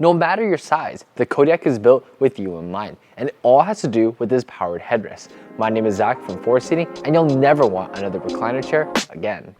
No matter your size, the Kodiak is built with you in mind, and it all has to do with this powered headrest. My name is Zach from Forward Seating, and you'll never want another recliner chair again.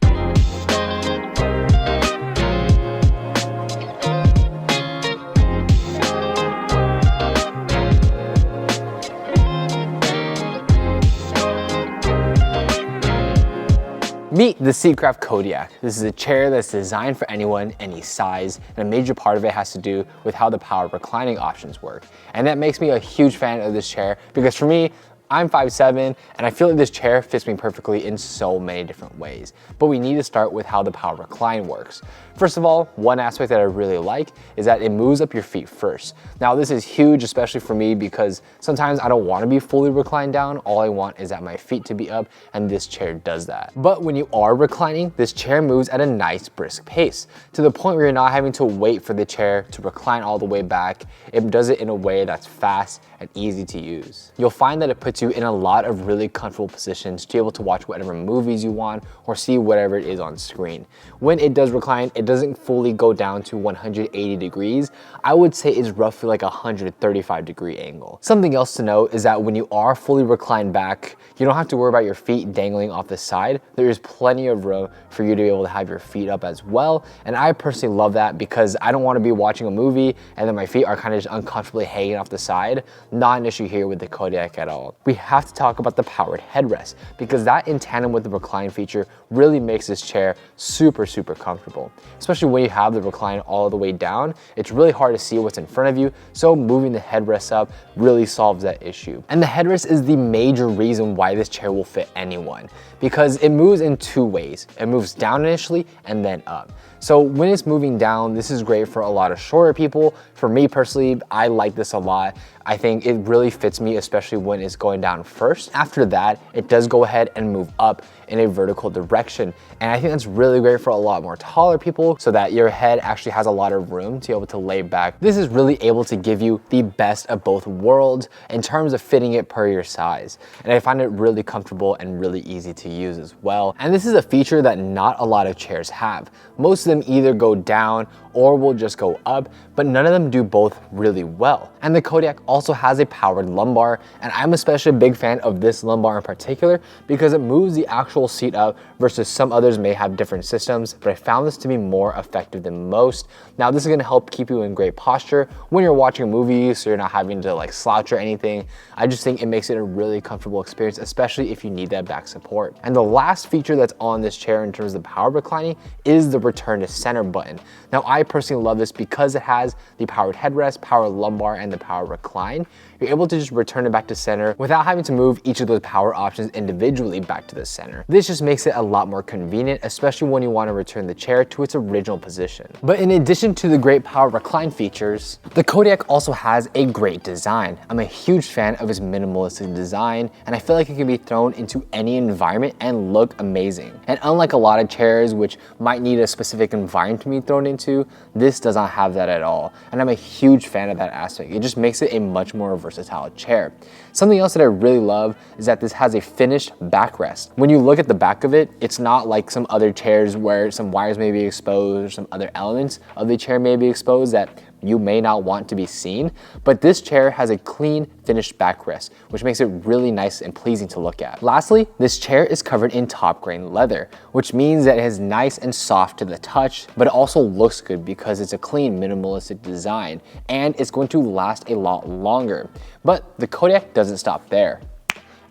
Meet the Seatcraft Kodiak. This is a chair that's designed for anyone, any size, and a major part of it has to do with how the power reclining options work. And that makes me a huge fan of this chair because for me, I'm 5'7", and I feel like this chair fits me perfectly in so many different ways. But we need to start with how the power recline works. First of all, one aspect that I really like is that it moves up your feet first. Now this is huge, especially for me, because sometimes I don't want to be fully reclined down. All I want is that my feet to be up, and this chair does that. But when you are reclining, this chair moves at a nice brisk pace, to the point where you're not having to wait for the chair to recline all the way back. It does it in a way that's fast and easy to use. You'll find that it puts you in a lot of really comfortable positions to be able to watch whatever movies you want or see whatever it is on screen. When it does recline, it doesn't fully go down to 180 degrees. I would say it's roughly like a 135-degree angle. Something else to note is that when you are fully reclined back, you don't have to worry about your feet dangling off the side. There is plenty of room for you to be able to have your feet up as well. And I personally love that because I don't want to be watching a movie and then my feet are kind of just uncomfortably hanging off the side. Not an issue here with the Kodiak at all. We have to talk about the powered headrest because that, in tandem with the recline feature, really makes this chair super comfortable. Especially when you have the recline all the way down, it's really hard to see what's in front of you, so moving the headrest up really solves that issue. And the headrest is the major reason why this chair will fit anyone, because it moves in two ways. It moves down initially and then up. So when it's moving down, this is great for a lot of shorter people. For me personally, I like this a lot. I think it really fits me, especially when it's going down first. After that, it does go ahead and move up in a vertical direction. And I think that's really great for a lot more taller people so that your head actually has a lot of room to be able to lay back. This is really able to give you the best of both worlds in terms of fitting it per your size. And I find it really comfortable and really easy to use as well. And this is a feature that not a lot of chairs have. Most of them either go down or will just go up, but none of them do both really well. And the Kodiak also has a powered lumbar, and I'm especially a big fan of this lumbar in particular because it moves the actual seat up versus some others may have different systems, but I found this to be more effective than most. Now this is gonna help keep you in great posture when you're watching a movie, so you're not having to like slouch or anything. I just think it makes it a really comfortable experience, especially if you need that back support. And the last feature that's on this chair in terms of the power reclining is the return to center button. Now I personally love this because it has the powered headrest, power lumbar, and the power recline. You're able to just return it back to center without having to move each of those power options individually back to the center. This just makes it a lot more convenient, especially when you want to return the chair to its original position. But in addition to the great power recline features, the Kodiak also has a great design. I'm a huge fan of its minimalistic design, and I feel like it can be thrown into any environment and look amazing. And unlike a lot of chairs which might need a specific environment to be thrown into, this does not have that at all. And I'm a huge fan of that aspect. It just makes it a much more versatile chair. Something else that I really love is that this has a finished backrest. When you look at the back of it, it's not like some other chairs where some wires may be exposed or some other elements of the chair may be exposed that you may not want to be seen, but this chair has a clean finished backrest, which makes it really nice and pleasing to look at. Lastly, this chair is covered in top grain leather, which means that it is nice and soft to the touch, but it also looks good because it's a clean minimalistic design and it's going to last a lot longer. But the Kodiak doesn't stop there,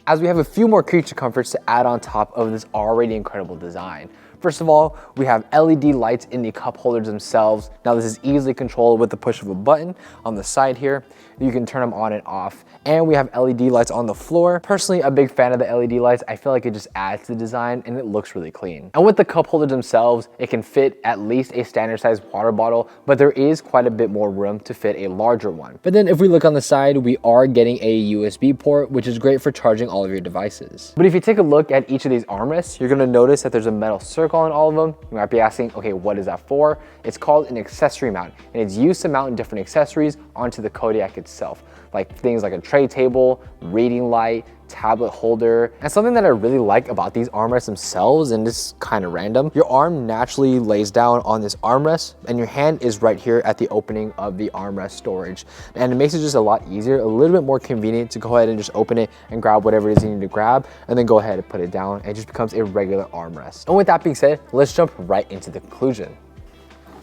as we have a few more creature comforts to add on top of this already incredible design. First of all, we have LED lights in the cup holders themselves. Now this is easily controlled with the push of a button on the side here. You can turn them on and off. And we have LED lights on the floor. Personally, a big fan of the LED lights. I feel like it just adds to the design and it looks really clean. And with the cup holders themselves, it can fit at least a standard sized water bottle, but there is quite a bit more room to fit a larger one. But then if we look on the side, we are getting a USB port, which is great for charging all of your devices. But if you take a look at each of these armrests, you're gonna notice that there's a metal circle on all of them. You might be asking, okay, what is that for? It's called an accessory mount, and it's used to mount different accessories onto the Kodiak itself, like things like a tray table, reading light, tablet holder. And something that I really like about these armrests themselves, and this is kind of random, your arm naturally lays down on this armrest and your hand is right here at the opening of the armrest storage. And it makes it just a lot easier, a little bit more convenient to go ahead and just open it and grab whatever it is you need to grab, and then go ahead and put it down. It just becomes a regular armrest. And with that being said, let's jump right into the conclusion.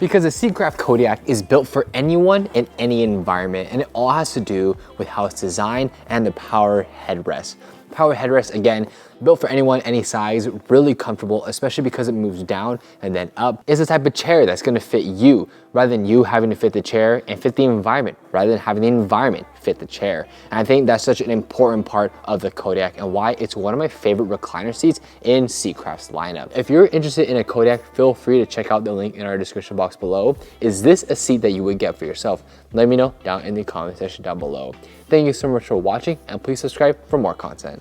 Because the Seatcraft Kodiak is built for anyone in any environment, and it all has to do with how it's designed and the power headrest. Power headrest, again, built for anyone, any size, really comfortable, especially because it moves down and then up. It's the type of chair that's gonna fit you, rather than you having to fit the chair, and fit the environment, rather than having the environment fit the chair. And I think that's such an important part of the Kodiak and why it's one of my favorite recliner seats in Seatcraft's lineup. If you're interested in a Kodiak, feel free to check out the link in our description box below. Is this a seat that you would get for yourself? Let me know down in the comment section down below. Thank you so much for watching, and please subscribe for more content.